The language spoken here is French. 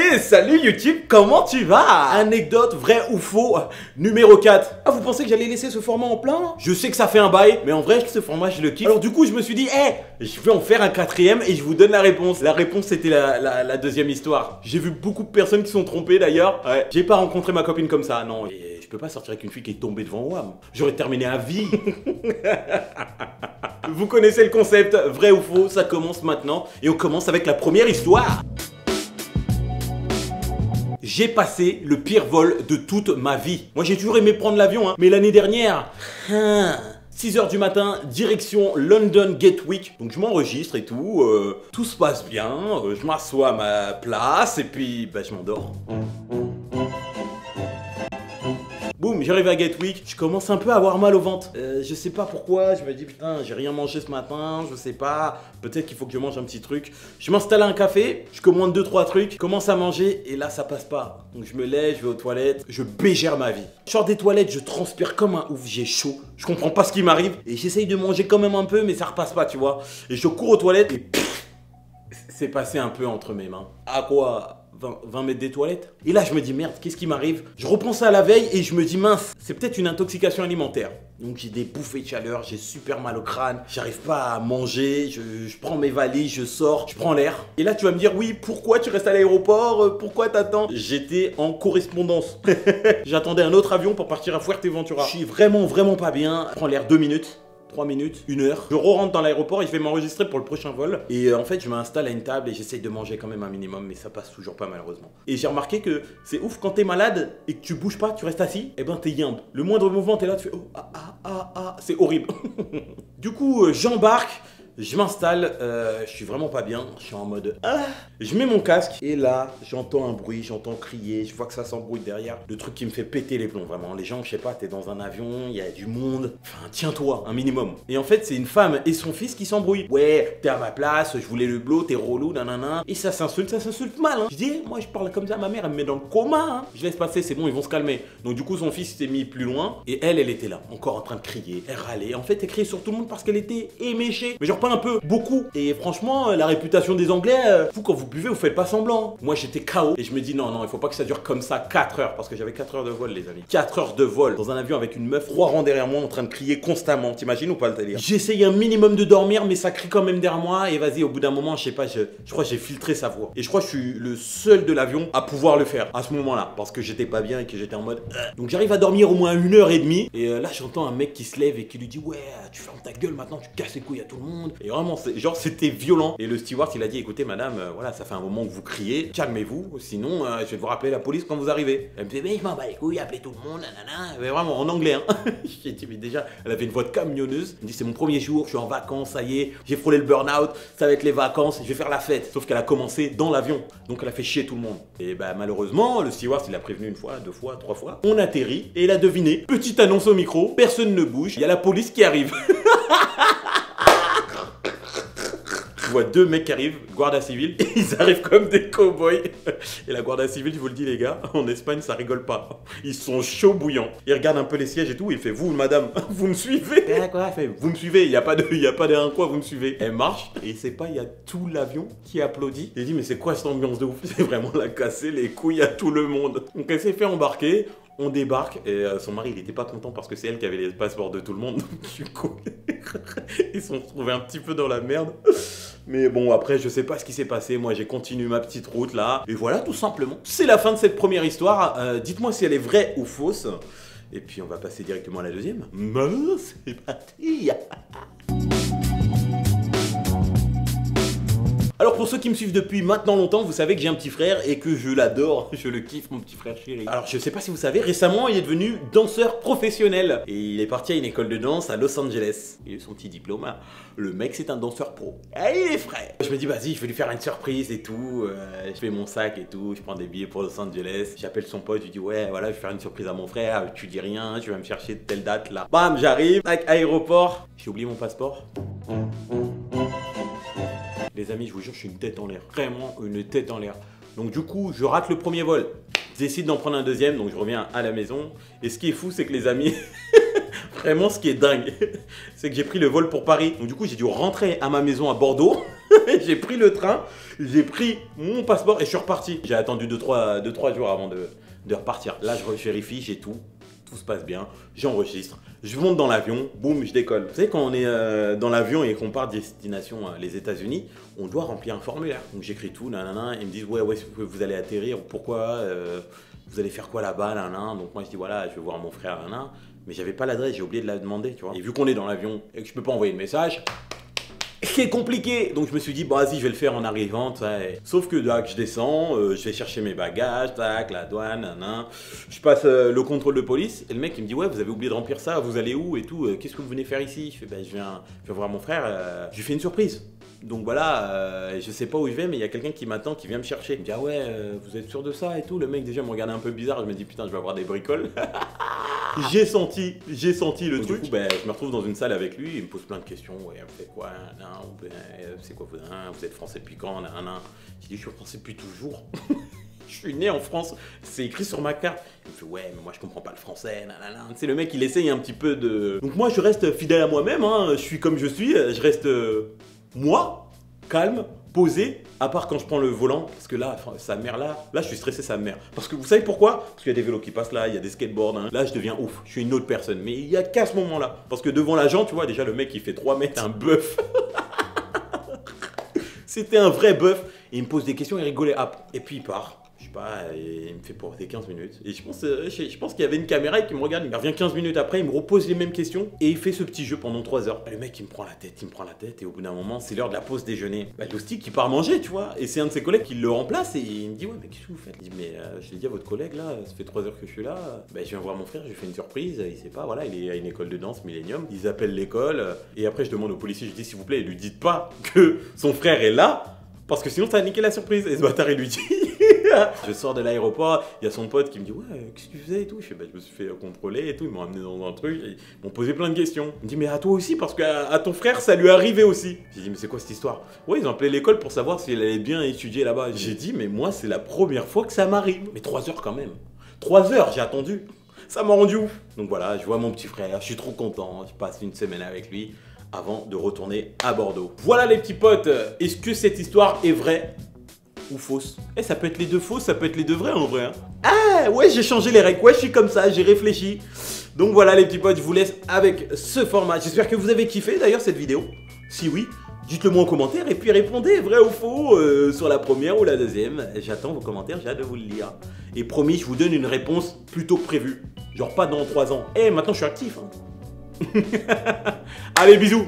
Hey, salut YouTube, comment tu vas? Anecdote vrai ou faux numéro 4. Ah, vous pensez que j'allais laisser ce format en plein là? Je sais que ça fait un bail, mais en vrai ce format je le kiffe. Alors du coup je me suis dit, je vais en faire un quatrième et je vous donne la réponse. La réponse c'était la deuxième histoire. J'ai vu beaucoup de personnes qui sont trompées d'ailleurs. Ouais. J'ai pas rencontré ma copine comme ça, non. Et je peux pas sortir avec une fille qui est tombée devant moi. J'aurais terminé à vie. Vous connaissez le concept, vrai ou faux, ça commence maintenant. Et on commence avec la première histoire. J'ai passé le pire vol de toute ma vie. Moi j'ai toujours aimé prendre l'avion, mais l'année dernière, 6 h du matin, direction London Gatwick. Donc je m'enregistre et tout, tout se passe bien, je m'assois à ma place et puis je m'endors. Boum, j'arrive à Gatwick, je commence un peu à avoir mal au ventre. Je sais pas pourquoi, je me dis putain, j'ai rien mangé ce matin, je sais pas, peut-être qu'il faut que je mange un petit truc. Je m'installe à un café, je commande 2-3 trucs, je commence à manger et là ça passe pas. Donc je me lève, je vais aux toilettes, je bégère ma vie. Je sors des toilettes, je transpire comme un ouf, j'ai chaud, je comprends pas ce qui m'arrive et j'essaye de manger quand même un peu mais ça repasse pas, tu vois. Et je cours aux toilettes et c'est passé un peu entre mes mains. À quoi? 20 mètres des toilettes. Et là je me dis merde, qu'est-ce qui m'arrive? Je repense à la veille et je me dis mince, c'est peut-être une intoxication alimentaire. Donc j'ai des bouffées de chaleur, j'ai super mal au crâne, j'arrive pas à manger, je prends mes valises, je sors, je prends l'air. Et là tu vas me dire oui, pourquoi tu restes à l'aéroport? Pourquoi t'attends? J'étais en correspondance. J'attendais un autre avion pour partir à Fuerteventura. Je suis vraiment pas bien. Je prends l'air 2 minutes. 3 minutes, 1 heure. Je rentre dans l'aéroport et je vais m'enregistrer pour le prochain vol. Et en fait, je m'installe à une table et j'essaye de manger quand même un minimum, mais ça passe toujours pas malheureusement. Et j'ai remarqué que c'est ouf quand t'es malade et que tu bouges pas, tu restes assis, et ben t'es yimbe. Le moindre mouvement, t'es là, tu fais oh, c'est horrible. Du coup, j'embarque. Je m'installe, je suis vraiment pas bien, je suis en mode je mets mon casque et là j'entends un bruit, j'entends crier, je vois que ça s'embrouille derrière. Le truc qui me fait péter les plombs vraiment. Les gens, je sais pas, t'es dans un avion, il y a du monde, enfin tiens-toi, un minimum. Et en fait c'est une femme et son fils qui s'embrouillent. Ouais, t'es à ma place, je voulais le blow, t'es relou, nanana. Et ça s'insulte mal. Je dis, moi je parle comme ça, ma mère elle me met dans le coma. Je laisse passer, c'est bon, ils vont se calmer. Donc du coup son fils s'est mis plus loin et elle était là, encore en train de crier, elle râlait. En fait elle criait sur tout le monde parce qu'elle était éméchée. Mais genre un peu, beaucoup. Et franchement, la réputation des Anglais, vous quand vous buvez, vous faites pas semblant. Moi j'étais KO et je me dis non, il faut pas que ça dure comme ça 4 heures parce que j'avais 4 heures de vol, les amis. 4 heures de vol dans un avion avec une meuf 3 rangs derrière moi en train de crier constamment. T'imagines ou pas le délire? J'essaye un minimum de dormir, mais ça crie quand même derrière moi. Et vas-y, au bout d'un moment, je sais pas, je crois que j'ai filtré sa voix. Et je crois que je suis le seul de l'avion à pouvoir le faire à ce moment-là parce que j'étais pas bien et que j'étais en mode. Donc j'arrive à dormir au moins 1h30. Et là, j'entends un mec qui se lève et qui lui dit ouais, tu fermes ta gueule maintenant, tu casses les couilles à tout le monde. Et vraiment, genre c'était violent. Et le steward il a dit écoutez madame, voilà ça fait un moment que vous criez, calmez-vous, sinon je vais vous rappeler la police quand vous arrivez. Elle me dit mais je m'en bats les couilles, appelez tout le monde, nanana. Mais vraiment en anglais J'ai dit mais déjà elle avait une voix de camionneuse. Elle me dit c'est mon premier jour, je suis en vacances, ça y est, j'ai frôlé le burn-out, ça va être les vacances, je vais faire la fête. Sauf qu'elle a commencé dans l'avion, donc elle a fait chier tout le monde. Et malheureusement le steward il a prévenu 1 fois, 2 fois, 3 fois. On atterrit et il a deviné, petite annonce au micro, personne ne bouge, il y a la police qui arrive. Je vois 2 mecs qui arrivent, Guardia Civil, et ils arrivent comme des cow-boys. Et la Guardia Civil, je vous le dis les gars, en Espagne ça rigole pas. Ils sont chauds bouillants. Ils regardent un peu les sièges et tout, il fait vous madame, vous me suivez? Quoi? Fait, vous me suivez, il y a pas de quoi, vous me suivez. Elle marche, et c'est pas, il y a tout l'avion qui applaudit. J'ai dit mais c'est quoi cette ambiance de ouf? C'est vraiment la casser les couilles à tout le monde. Donc elle s'est fait embarquer. On débarque et son mari il était pas content parce que c'est elle qui avait les passeports de tout le monde. Du coup, ils se sont retrouvés un petit peu dans la merde. Mais bon, après, je sais pas ce qui s'est passé. Moi, j'ai continué ma petite route là. Et voilà, tout simplement. C'est la fin de cette première histoire. Dites-moi si elle est vraie ou fausse. Et puis, on va passer directement à la deuxième. C'est parti. Alors pour ceux qui me suivent depuis maintenant longtemps, vous savez que j'ai un petit frère et que je l'adore, je le kiffe mon petit frère chéri. Alors je sais pas si vous savez, récemment il est devenu danseur professionnel et il est parti à une école de danse à Los Angeles. Il a eu son petit diplôme, le mec c'est un danseur pro. Et il est frais. Je me dis vas-y je vais lui faire une surprise et tout, je fais mon sac et tout, je prends des billets pour Los Angeles, j'appelle son pote, je lui dis ouais voilà je vais faire une surprise à mon frère, tu dis rien, tu vas me chercher de telle date là. Bam j'arrive, aéroport, j'ai oublié mon passeport. Les amis, je vous jure, je suis une tête en l'air. Vraiment une tête en l'air. Donc du coup, je rate le premier vol. Je décide d'en prendre un deuxième, donc je reviens à la maison. Et ce qui est fou, c'est que les amis, vraiment ce qui est dingue, c'est que j'ai pris le vol pour Paris. Donc du coup, j'ai dû rentrer à ma maison à Bordeaux. J'ai pris le train, j'ai pris mon passeport et je suis reparti. J'ai attendu 2-3 jours avant de repartir. Là, je vérifie, j'ai tout. Tout se passe bien, j'enregistre, je monte dans l'avion, boum, je décolle. Vous savez, quand on est dans l'avion et qu'on part destination les États-Unis, on doit remplir un formulaire. Donc j'écris tout, nanana, ils me disent ouais, vous allez atterrir, pourquoi, vous allez faire quoi là-bas, nanana. Donc moi je dis voilà, je vais voir mon frère, nanana. Mais j'avais pas l'adresse, j'ai oublié de la demander, tu vois. Et vu qu'on est dans l'avion et que je peux pas envoyer de message, c'est compliqué, donc je me suis dit, bah vas-y, je vais le faire en arrivant, sauf que là que je descends, je vais chercher mes bagages, tac, la douane, nanan. Je passe le contrôle de police, et le mec il me dit, ouais, vous avez oublié de remplir ça, vous allez où et tout, qu'est-ce que vous venez faire ici? Je fais, bah je viens voir mon frère, je lui fais une surprise. Donc voilà, je sais pas où je vais, mais il y a quelqu'un qui m'attend, qui vient me chercher. Il me dit, ah ouais, vous êtes sûr de ça et tout? Le mec déjà me regardait un peu bizarre, je me dis, putain, je vais avoir des bricoles. J'ai senti le truc. Du coup, ben, je me retrouve dans une salle avec lui, il me pose plein de questions. Ouais, vous faites quoi? C'est quoi vous êtes français depuis quand? J'ai dit, je suis français depuis toujours. Je suis né en France, c'est écrit sur ma carte. Il me fait, ouais, mais moi je comprends pas le français. Tu sais, le mec il essaye un petit peu de. Donc moi je reste fidèle à moi-même, hein. Je suis comme je suis, je reste moi, calme, posé, à part quand je prends le volant, parce que là, sa mère là je suis stressé sa mère. Parce que vous savez pourquoi? Parce qu'il y a des vélos qui passent là, il y a des skateboards, hein. Là je deviens ouf, je suis une autre personne. Mais il y a qu'à ce moment-là, parce que devant l'agent, tu vois, déjà le mec il fait 3 mètres, un bœuf. C'était un vrai bœuf, et il me pose des questions, il rigolait, hop, et puis il part. Je sais pas, il me fait poser 15 minutes. Et je pense qu'il y avait une caméra qui me regarde. Il revient 15 minutes après, il me repose les mêmes questions. Et il fait ce petit jeu pendant 3 heures. Le mec, il me prend la tête. Et au bout d'un moment, c'est l'heure de la pause déjeuner. Bah, Loustic, il part manger, tu vois. Et c'est un de ses collègues qui le remplace. Et il me dit, ouais, mais qu'est-ce que vous faites? Il dit, mais je l'ai dit à votre collègue, là, ça fait 3 heures que je suis là. Bah, je viens voir mon frère, je lui fais une surprise. Il sait pas, voilà, il est à une école de danse, Millennium. Ils appellent l'école. Et après, je demande au policier, je dis, s'il vous plaît, lui dites pas que son frère est là. Parce que sinon, ça a niqué la surprise. Et ce bâtard, il lui dit. Je sors de l'aéroport, il y a son pote qui me dit, ouais, qu'est-ce que tu faisais et tout. Je fais, bah, je me suis fait contrôler et tout. Ils m'ont amené dans un truc. Ils m'ont posé plein de questions. Il me dit, mais à toi aussi, parce qu'à ton frère, ça lui est arrivé aussi. J'ai dit, mais c'est quoi cette histoire? Ouais, ils ont appelé l'école pour savoir si elle allait bien étudier là-bas. J'ai dit, mais moi, c'est la première fois que ça m'arrive. Mais 3 heures quand même. 3 heures, j'ai attendu. Ça m'a rendu ouf. Donc voilà, je vois mon petit frère, je suis trop content. Je passe une semaine avec lui avant de retourner à Bordeaux. Voilà les petits potes, est-ce que cette histoire est vraie ou fausse? Eh, ça peut être les deux fausses, ça peut être les deux vraies en vrai. Hein. Ah ouais, j'ai changé les règles, ouais, je suis comme ça, j'ai réfléchi. Donc voilà les petits potes, je vous laisse avec ce format. J'espère que vous avez kiffé d'ailleurs cette vidéo. Si oui, dites-le moi en commentaire et puis répondez vrai ou faux sur la première ou la deuxième. J'attends vos commentaires, j'ai hâte de vous le lire. Et promis, je vous donne une réponse plutôt que prévue. Genre pas dans 3 ans. Eh, maintenant je suis actif. Hein. Allez, bisous.